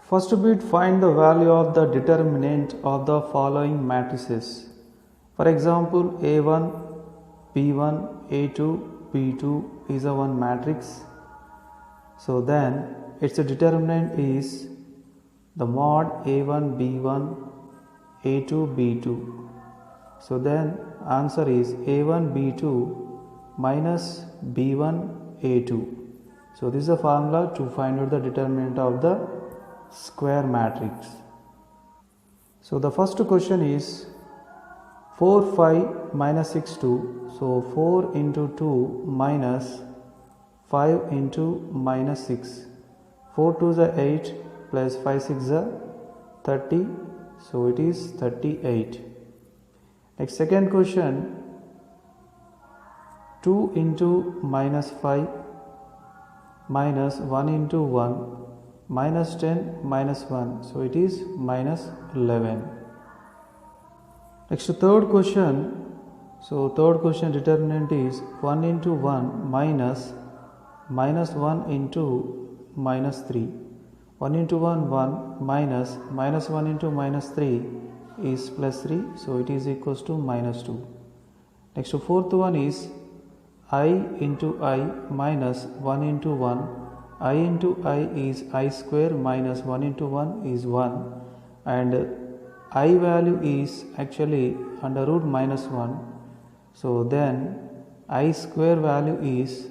First bit, find the value of the determinant of the following matrices. For example, A1, B1, A2, B2 is a one matrix. So then its determinant is the mod A1, B1, A2, B2. So then answer is A1, B2 minus B1, A2. So this is a formula to find out the determinant of the square matrix. So the first question is 4, 5 minus 6, 2. So 4 into 2 minus 5 into minus 6. 4 2 is 8 plus 5 6 is 30. So it is 38. Next second question, 2 into minus 5 minus 1 into 1 minus 10 minus 1. So it is minus 11. Next third question. So third question determinant is 1 into 1 minus 1 into minus 3. 1 into 1 1 minus 1 into minus 3 is plus 3. So it is equals to minus 2. Next fourth one is I into I minus 1 into 1. I into I is I square minus 1 into 1 is 1, and I value is actually under root minus 1. So then I square value is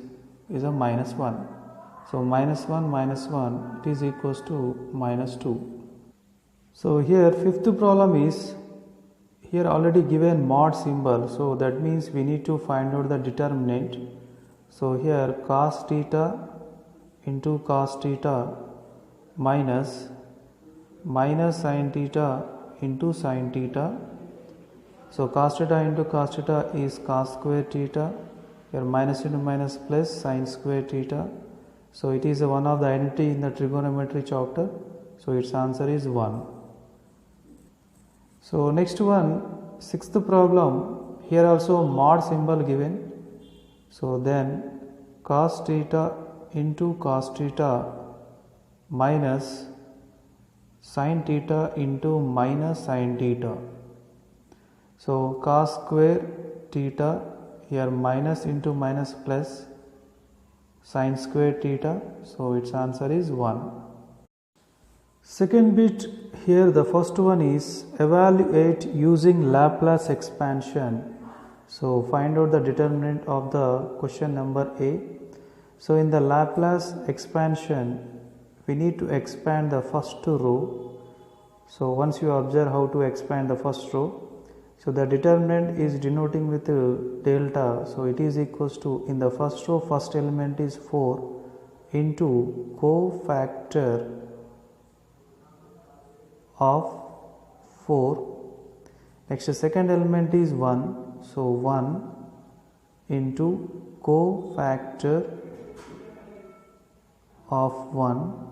a minus 1. So minus 1 it is equals to minus 2. So here fifth problem is here already given mod symbol, so that means we need to find out the determinant. So here cos theta into cos theta minus sin theta into sin theta. So cos theta into cos theta is cos square theta. Here minus into minus plus sin square theta. So it is one of the identity in the trigonometry chapter. So its answer is 1. So next one, sixth problem. Here also mod symbol given. So then cos theta into cos theta minus sin theta into minus sin theta. So cos square theta, here minus into minus plus sin square theta. So its answer is 1. Second bit, here the first one is evaluate using Laplace expansion. So find out the determinant of the question number A. So in the Laplace expansion, we need to expand the first row. So once you observe how to expand the first row, so the determinant is denoting with delta. So it is equals to, in the first row, first element is 4 into cofactor of 4. Next second element is 1. So 1 into cofactor of 1.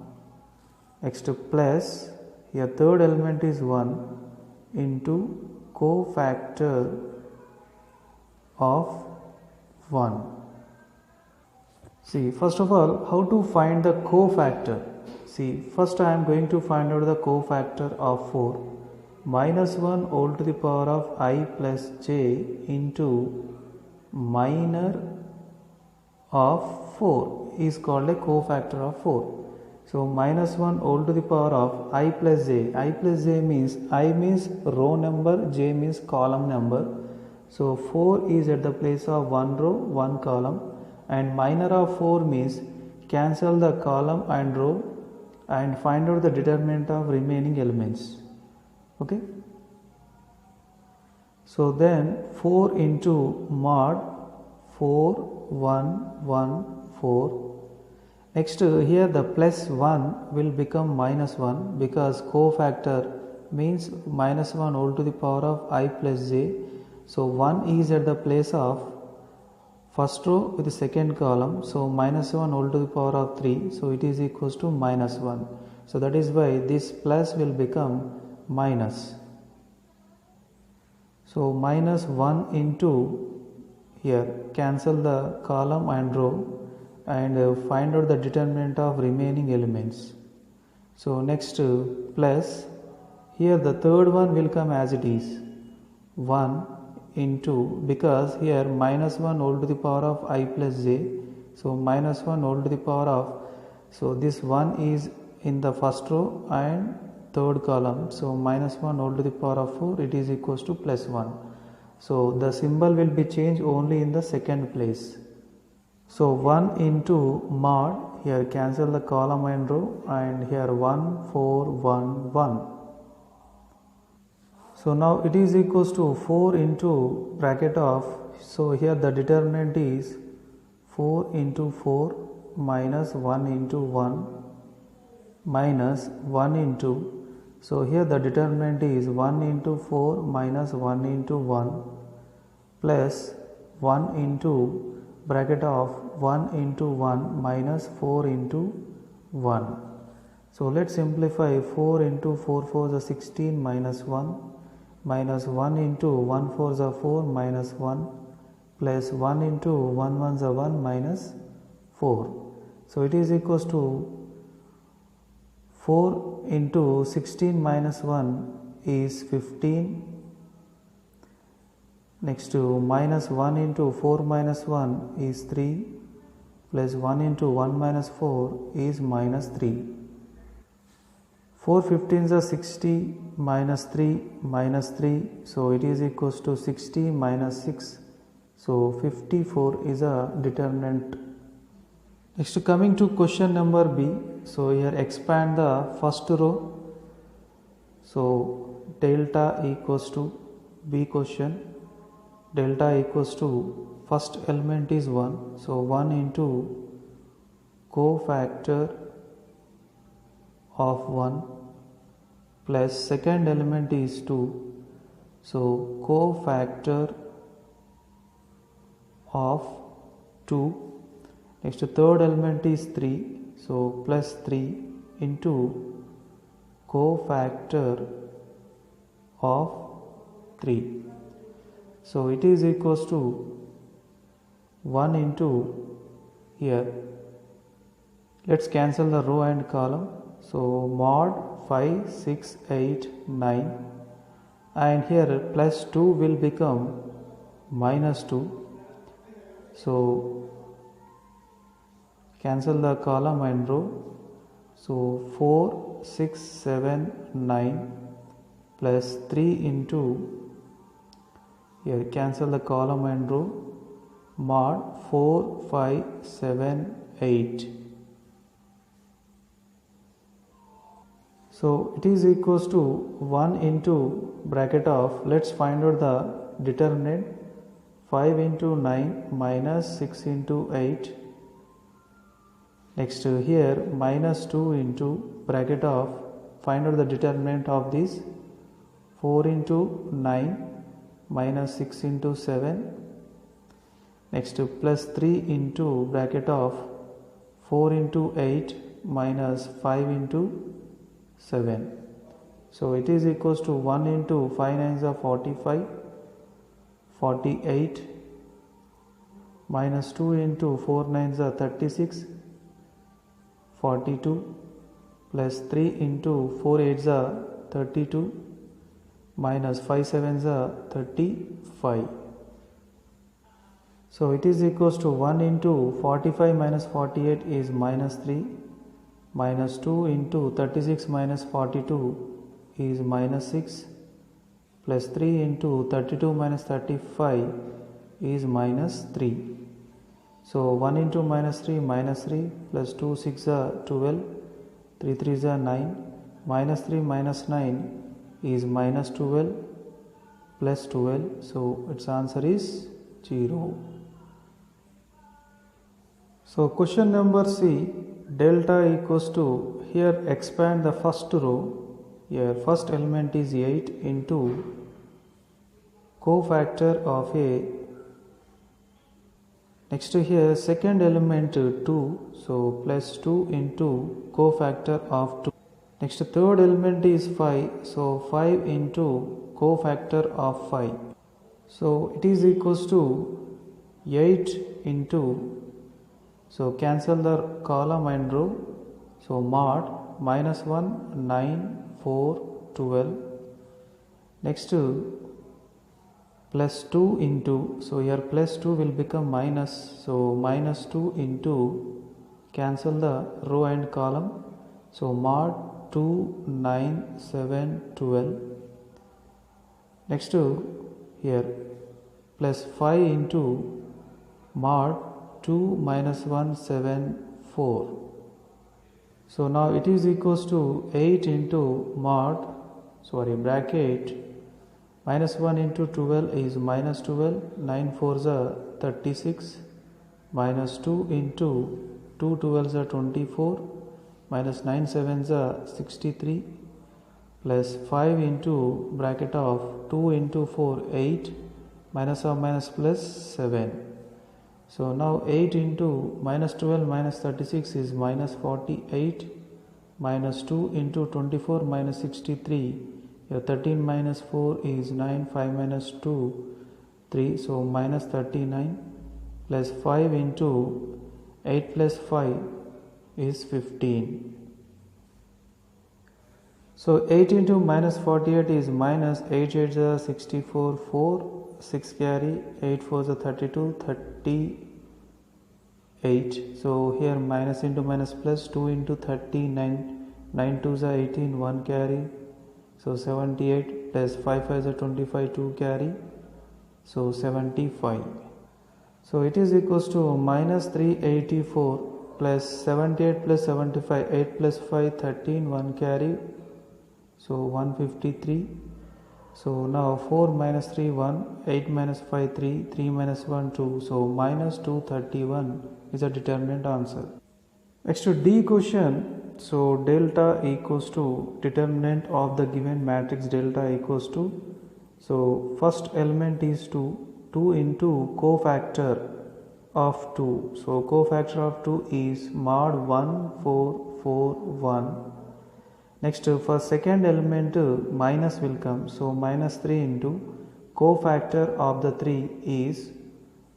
Next plus, here third element is 1 into cofactor of 1. See, first of all, how to find the cofactor? See, first I am going to find out the cofactor of 4. Minus 1 all to the power of I plus j into minor of 4 is called a cofactor of 4. So minus 1 all to the power of I plus j. I plus j means I means row number, j means column number. So 4 is at the place of 1 row, 1 column, and minor of 4 means cancel the column and row and find out the determinant of remaining elements. Okay. So then 4 into mod 4 1 1 4. Next here the plus 1 will become minus 1 because cofactor means minus 1 all to the power of I plus j. So 1 is at the place of first row with the second column. So minus 1 all to the power of 3. So it is equals to minus 1. So that is why this plus will become minus. So minus 1 into here cancel the column and row and find out the determinant of remaining elements. So next plus, here the third one will come as it is 1 into, because here minus 1 whole to the power of I plus j, so minus 1 whole to the power of, so this 1 is in the first row and third column, so minus 1 whole to the power of 4, it is equals to plus 1. So the symbol will be changed only in the second place. So 1 into mod, here cancel the column and row, and here 1 4 1 1. So now it is equals to 4 into bracket of, so here the determinant is 4 into 4 minus 1 into 1 minus 1 into, so here the determinant is 1 into 4 minus 1 into 1 plus 1 into bracket of 1 into 1 minus 4 into 1. So let's simplify. 4 into 4 4 is 16 minus 1 minus 1 into 1 4 is 4 minus 1 plus 1 into 1 1 is 1 minus 4. So it is equals to 4 into 16 minus 1 is 15. Next to minus 1 into 4 minus 1 is 3 plus 1 into 1 minus 4 is minus 3. 4 15s are 60 minus 3 minus 3, so it is equals to 60 minus 6, so 54 is a determinant. Next coming to question number B, so here expand the first row, so delta equals to B question, delta equals to first element is 1, so 1 into cofactor of 1 plus second element is 2, so cofactor of 2. Next third element is 3, so plus 3 into cofactor of 3. So it is equals to 1 into, here let's cancel the row and column, so mod 5 6 8 9, and here plus 2 will become minus 2, so cancel the column and row, so 4 6 7 9 plus 3 into, here cancel the column and row, mod 4 5 7 8. So it is equals to 1 into bracket of, let's find out the determinant, 5 into 9 minus 6 into 8. Next here minus 2 into bracket of, find out the determinant of this, 4 into 9 minus 6 into 7. Next plus 3 into bracket of 4 into 8 minus 5 into 7. So it is equals to 1 into 5 nines are 45, 48 minus 2 into 4 nines are 36, 42 plus 3 into 4 eights are 32 minus 5 sevens are 35. So it is equals to 1 into 45 minus 48 is minus 3, minus 2 into 36 minus 42 is minus 6, plus 3 into 32 minus 35 is minus 3. So 1 into minus 3 plus 2 6 are 12, 3 3s are 9, minus 3 minus 9 is minus 12 plus 12, so its answer is 0. So question number C, delta equals to, here expand the first row, here first element is 8 into cofactor of A. Next here second element 2, so plus 2 into cofactor of 2. Next third element is 5, so 5 into cofactor of 5. So it is equals to 8 into, so cancel the column and row, so mod minus 1 9 4 12. Next plus 2 into, so here plus 2 will become minus, so minus 2 into, cancel the row and column, so mod 2 9 7 12. Next here plus 5 into mod 2 minus 1 7 4. So now it is equals to 8 into mod, bracket, minus 1 into 12 is minus 12, 9 4s are 36, minus 2 into 2 12s are 24, minus 9 7s are 63, plus 5 into bracket of 2 into 4 8, minus of minus plus 7. So now 8 into minus 12 minus 36 is minus 48, minus 2 into 24 minus 63, here 13 minus 4 is 9, 5 minus 2 3, so minus 39, plus 5 into 8 plus 5 is 15. So 8 into minus 48 is minus 8 8 is 64 4, 6 carry, 8 4 is 32 38. So here minus into minus plus, 2 into 39, 9 2 is 18, 1 carry, so 78, plus 5 5 is 25, 2 carry, so 75. So it is equals to minus 384 plus 78 plus 75, 8 plus 5 13, 1 carry, so 153. So now 4 minus 3 1, 8 minus 5 3, 3 minus 1 2, so minus 231 is a determinant answer. Next to D question. So delta equals to determinant of the given matrix delta equals to, so first element is 2, 2 into cofactor of 2, so cofactor of 2 is mod 1 4 4 1. Next for second element minus will come, so minus 3 into cofactor of the 3 is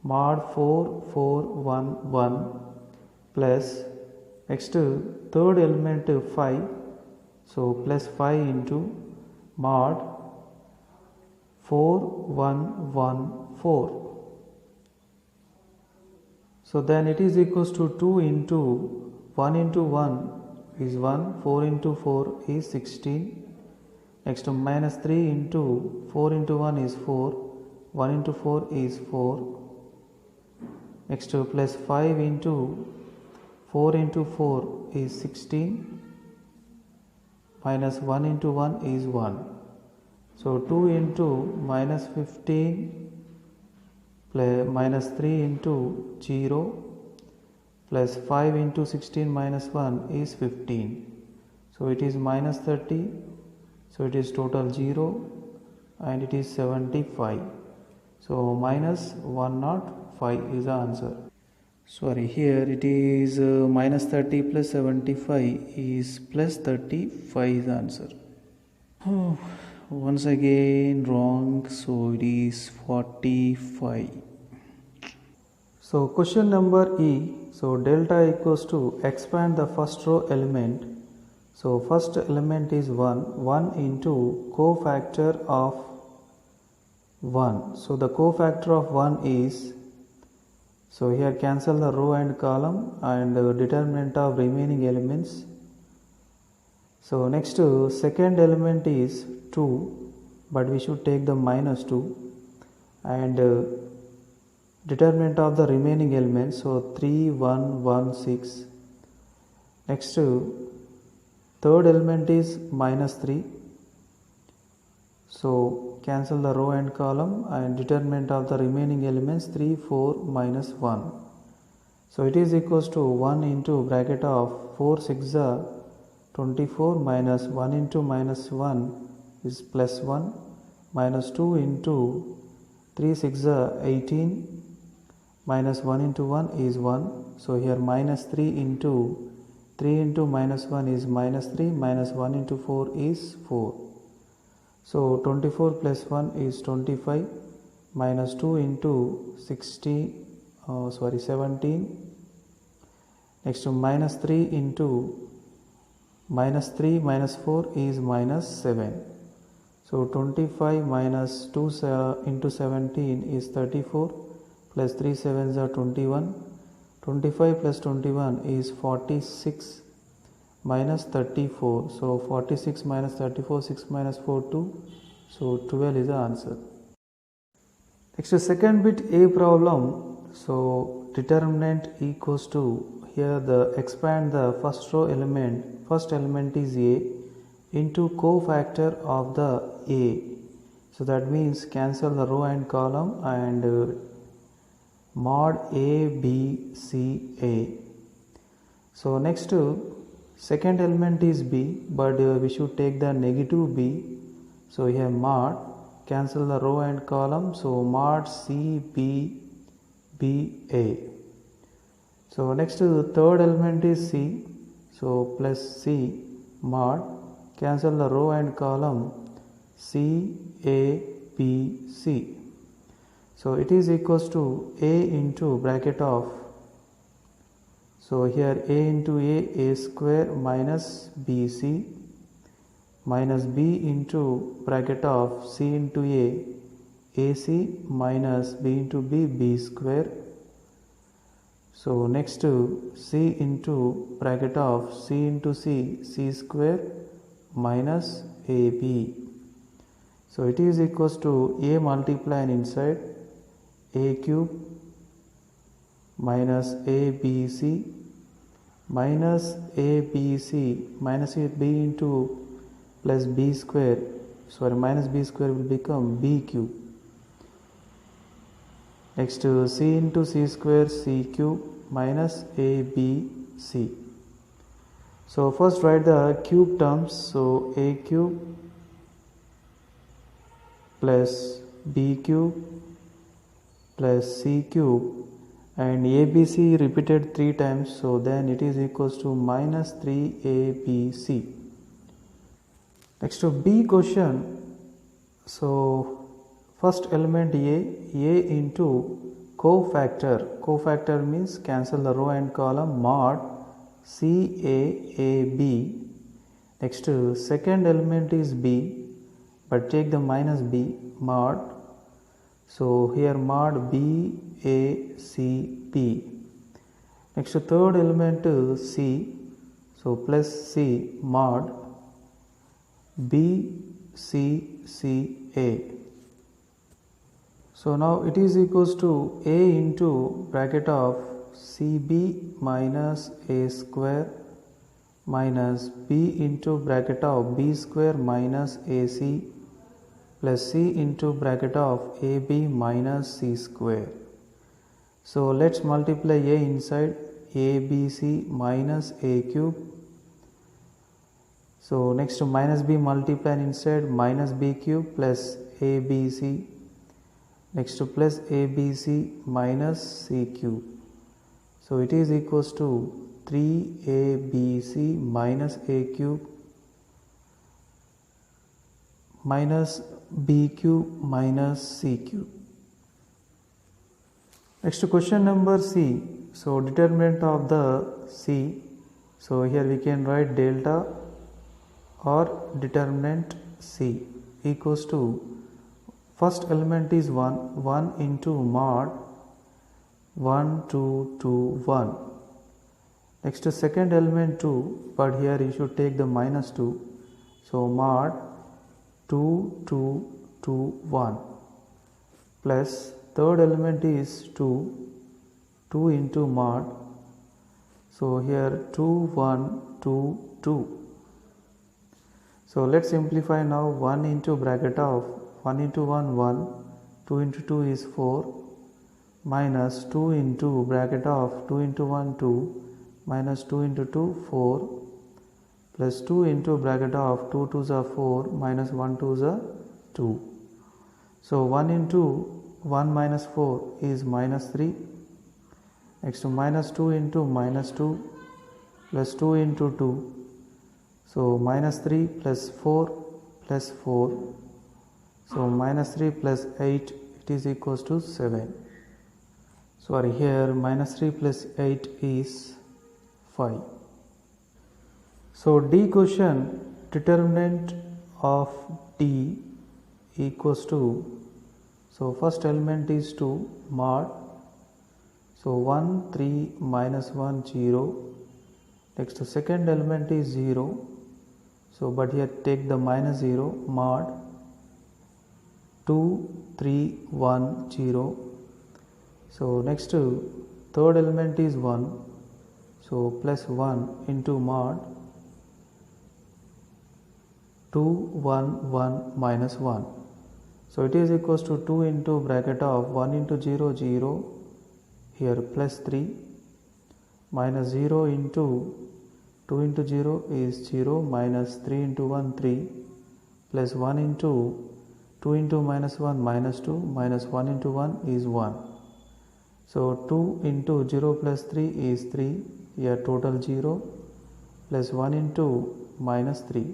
mod 4 4 1 1, plus next third element 5, so plus 5 into mod 4 1 1 4. So then it is equals to 2 into 1 into 1 is 1, 4 into 4 is 16. Next minus 3 into 4 into 1 is 4, 1 into 4 is 4. Next plus 5 into 4 into 4 is 16, minus 1 into 1 is 1. So 2 into minus 15 plus minus 3 into 0 plus 5 into 16 minus 1 is 15. So it is minus 30, so it is total 0 and it is 75. So minus 105 is the answer. Here it is minus 30 plus 75 is plus 35 is the answer. Once again wrong, so it is 45. So question number E. So delta equals to, expand the first row element. So first element is 1, 1 into cofactor of 1. So the cofactor of 1 is, so here cancel the row and column and determinant of remaining elements. So next second element is 2, but we should take the minus 2, and determinant of the remaining elements, so 3 1 1 6. Next third element is minus 3, so cancel the row and column and determinant of the remaining elements 3 4 minus 1. So it is equals to 1 into bracket of 4 6 24 minus 1 into minus 1 is plus 1, minus 2 into 3 6 18, minus 1 into 1 is 1. So here minus 3 into minus 1 is minus 3, minus 1 into 4 is 4. So 24 plus 1 is 25, minus 2 into 17. Next to minus 3 into minus 3 minus 4 is minus 7. So 25 minus 2 into 17 is 34, plus 3 sevens are 21. 25 plus 21 is 46 minus 34. So 46 minus 34, 6 minus 4, 2. So 12 is the answer. Next, the second bit A problem. So determinant equals to, here the expand the first row element, first element is A, into cofactor of the A. So that means cancel the row and column and mod A, B, C, A. So next, second element is B, but we should take the negative B. So here mod, cancel the row and column, so mod C, B, B, A. So next, third element is C, so plus C, mod, cancel the row and column, C, A, B, C. So it is equals to A into bracket of, so here A into A square minus BC, minus B into bracket of C into A, AC, minus B into B, B square. So next, C into bracket of C into C, C square, minus AB. So it is equals to A multiplied inside A cube minus ABC minus ABC minus B into plus B square, sorry, minus B square will become B cube. Next, C into C square, C cube minus ABC. So first write the cube terms, so A cube plus B cube plus C cube, and ABC repeated 3 times, so then it is equals to minus 3ABC. Next, to B question, so first element A into cofactor means cancel the row and column, mod CAAB. Next, second element is B, but take the minus B, mod, so here mod BACB. Next, third element is C, so plus C, mod BCCA. So now it is equals to A into bracket of CB minus A square minus B into bracket of B square minus AC plus C into bracket of AB minus C square. So let's multiply A inside, ABC minus A cube. So next, to minus B multiplied inside, minus B cube plus ABC. Next, to plus ABC minus C cube. So it is equals to 3ABC minus A cube minus B cube minus C cube. Next, question number C. So determinant of the C. So here we can write delta or determinant C equals to, first element is 1 into mod 1, 2, 2, 1. Next, second element 2, but here you should take the minus 2. So mod 2, 2, 2, 1 plus third element is 2 into mod. So here 2, 1, 2, 2. So let's simplify now. 1 into bracket of 1 into 1, 1, 2 into 2 is 4, minus 2 into bracket of 2 into 1, 2, minus 2 into 2, 4, plus 2 into bracket of 2 2s are 4, minus 1 2s are 2. So 1 into 1 minus 4 is minus 3. Next, to minus 2 into minus 2 plus 2 into 2. So minus 3 plus 4 plus 4. So minus 3 plus 8, it is equals to 7. Sorry, here minus 3 plus 8 is 5. So D question, determinant of D equals to, so first element is 2 mod, so 1 3 minus 1 0. Next second element is 0, so but here take the minus 0 mod 2 3 1 0. So next third element is 1, so plus 1 into mod 2 1 1 minus 1. So it is equals to 2 into bracket of 1 into 0 0, here plus 3 minus 0 into 2 into 0 is 0 minus 3 into 1 3 plus 1 into 2 into minus 1 minus 2 minus 1 into 1 is 1. So 2 into 0 plus 3 is 3, here total 0 plus 1 into minus 3,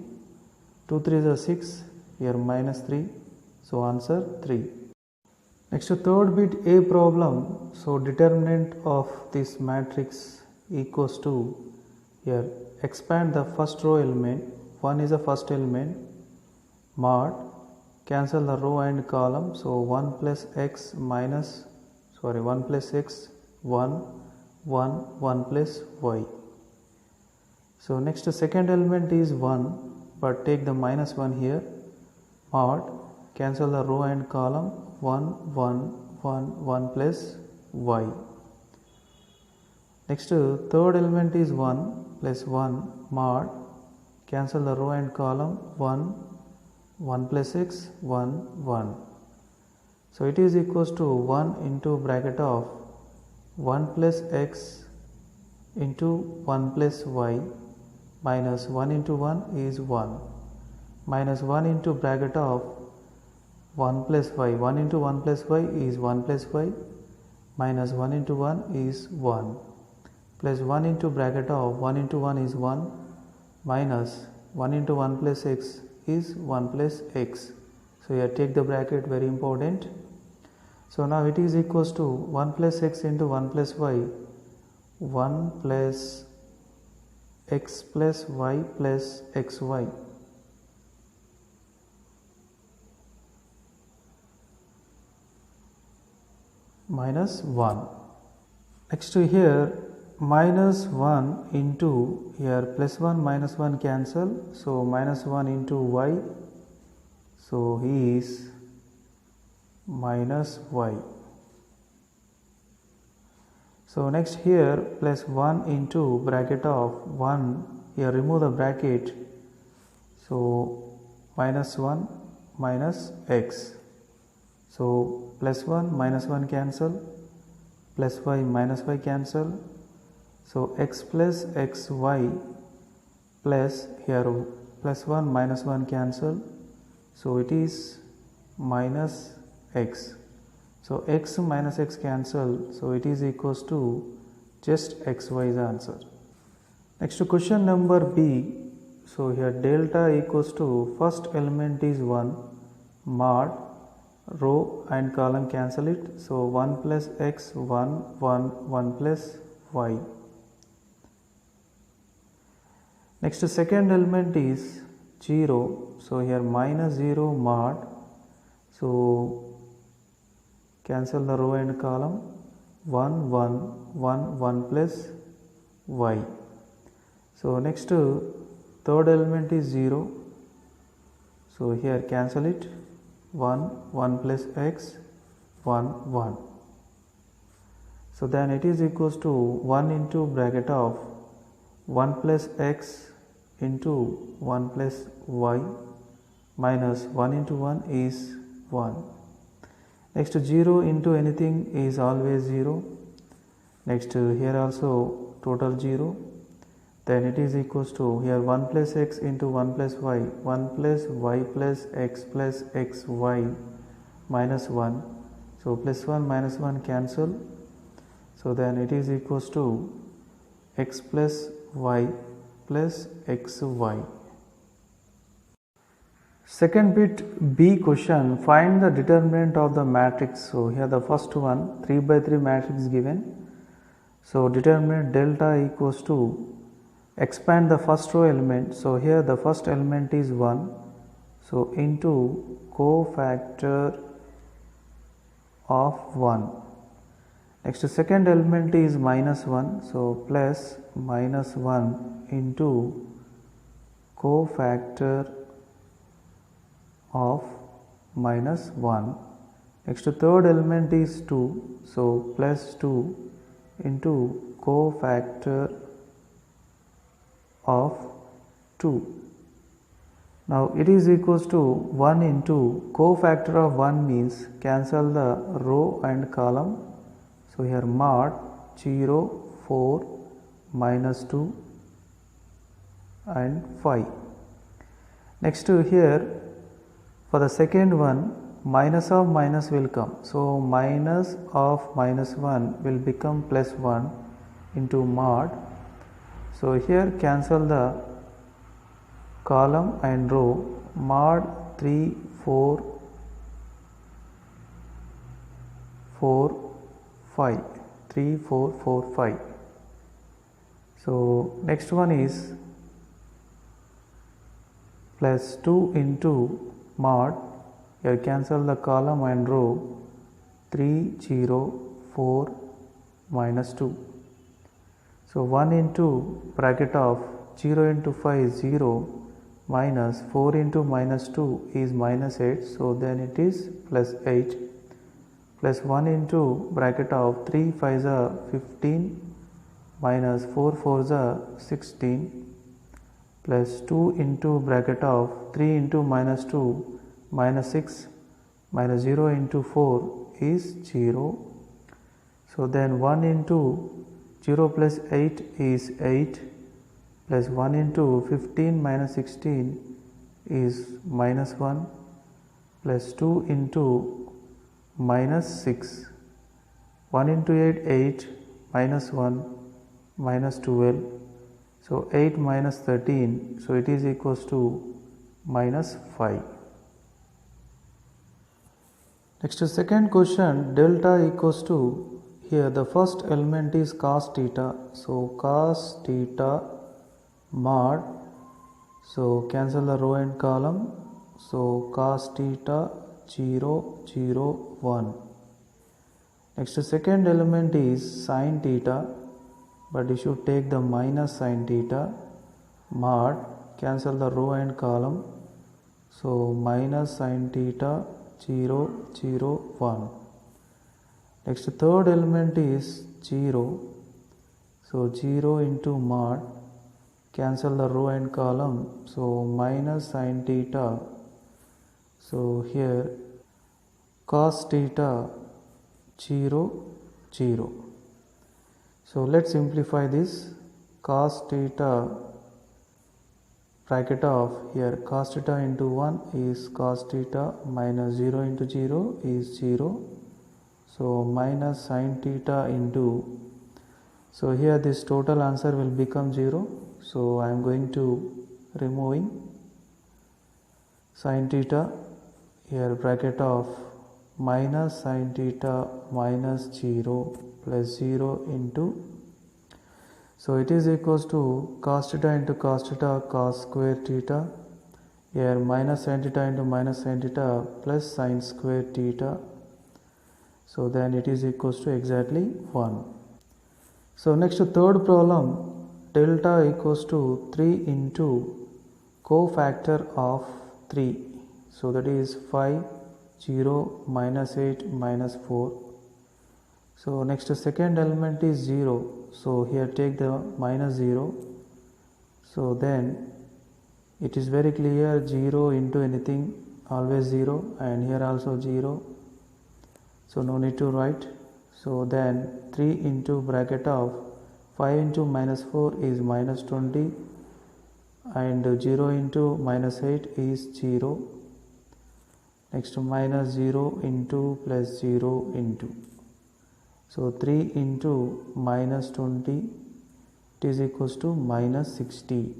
2 3 is 6, here minus 3, so answer 3. Next third bit A problem, so determinant of this matrix equals to, here expand the first row element, 1 is the first element, mod, cancel the row and column, so 1 plus x minus, 1 plus x 1 1 1 plus y. So next second element is 1, but take the minus 1 here, mod, cancel the row and column, 1 1 1 1 plus y. Next third element is 1 plus 1 mod, cancel the row and column, 1 1 plus x 1 1. So it is equals to 1 into bracket of 1 plus x into 1 plus y minus 1 into 1 is 1 minus 1 into bracket of 1 plus y, 1 into 1 plus y is 1 plus y minus 1 into 1 is 1 plus 1 into bracket of 1 into 1 is 1 minus 1 into 1 plus x is 1 plus x. So here take the bracket, very important. So now it is equals to 1 plus x into 1 plus y, 1 plus x plus y plus xy. Minus 1. Next to here minus 1 into, here plus 1 minus 1 cancel, so minus 1 into y, so he is minus y. So next here plus 1 into bracket of 1, here remove the bracket, so minus 1 minus x, so plus 1 minus 1 cancel, plus y minus y cancel, so x plus xy plus, here plus 1 minus 1 cancel, so it is minus x. So x minus x cancel, so it is equals to just xy is answer. Next to question number B, so here delta equals to first element is 1 mod, row and column cancel it, so 1 plus x 1 1 1 plus y. Next second element is 0, so here minus 0 mod, so cancel the row and column, 1 1 1 1 plus y. So next third element is 0, so here cancel it, 1 1 plus x 1 1. So then it is equals to 1 into bracket of 1 plus x into 1 plus y minus 1 into 1 is 1. Next 0 into anything is always 0. Next here also total 0. Then it is equals to, here 1 plus x into 1 plus y, 1 plus y plus xy minus 1. So plus 1 minus 1 cancel. So then it is equals to x plus y plus xy. Second bit B question, find the determinant of the matrix. So here the first one, 3 by 3 matrix given. So determinant delta equals to expand the first row element. So here the first element is 1, so into cofactor of 1. Next the second element is minus 1, so plus minus 1 into cofactor of minus 1. Next the third element is 2, so plus 2 into cofactor of 2. Now it is equals to 1 into cofactor of 1 means cancel the row and column. So here mod 0, 4, minus 2 and 5. Next to here for the second one, minus of minus will come. So minus of minus 1 will become plus 1 into mod. So here cancel the column and row, mod 3, 4, 4, 5, 3, 4, 4, 5. So next one is plus 2 into mod, here cancel the column and row, 3, 0, 4, minus 2. So 1 into bracket of 0 into 5 is 0, minus 4 into minus 2 is minus 8, so then it is plus 8, plus 1 into bracket of 3 5s are 15, minus 4 4s are 16, plus 2 into bracket of 3 into minus 2 minus 6, minus 0 into 4 is 0. So then 1 into 0 plus 8 is 8, plus 1 into 15 minus 16 is minus 1, plus 2 into minus 6, 1 into 8 8, minus 1, minus 12, so 8 minus 13, so it is equals to minus 5. Next second question, delta equals to, here the first element is cos theta, so cos theta mod, so cancel the row and column, so cos theta 0, 0, 1. Next second element is sin theta, but you should take the minus sin theta, mod, cancel the row and column, so minus sin theta 0, 0, 1. Next third element is 0, so 0 into mod, cancel the row and column, so minus sin theta, so here cos theta 0, 0. So let's simplify this, cos theta bracket of, here cos theta into 1 is cos theta, minus 0 into 0 is 0, so minus sin theta into, so here this total answer will become 0, so I am going to removing sin theta, here bracket of minus sin theta minus 0 plus 0 into, so it is equals to cos theta into cos theta cos square theta, here minus sin theta into minus sin theta plus sin square theta, so then it is equals to exactly 1. So next third problem, delta equals to 3 into cofactor of 3, so that is 5, 0, minus 8, minus 4. So next second element is 0, so here take the minus 0, so then it is very clear 0 into anything always 0, and here also 0, so no need to write. So then 3 into bracket of 5 into minus 4 is minus 20, and 0 into minus 8 is 0. Next minus 0 into plus 0 into, so 3 into minus 20, it is equals to minus 60.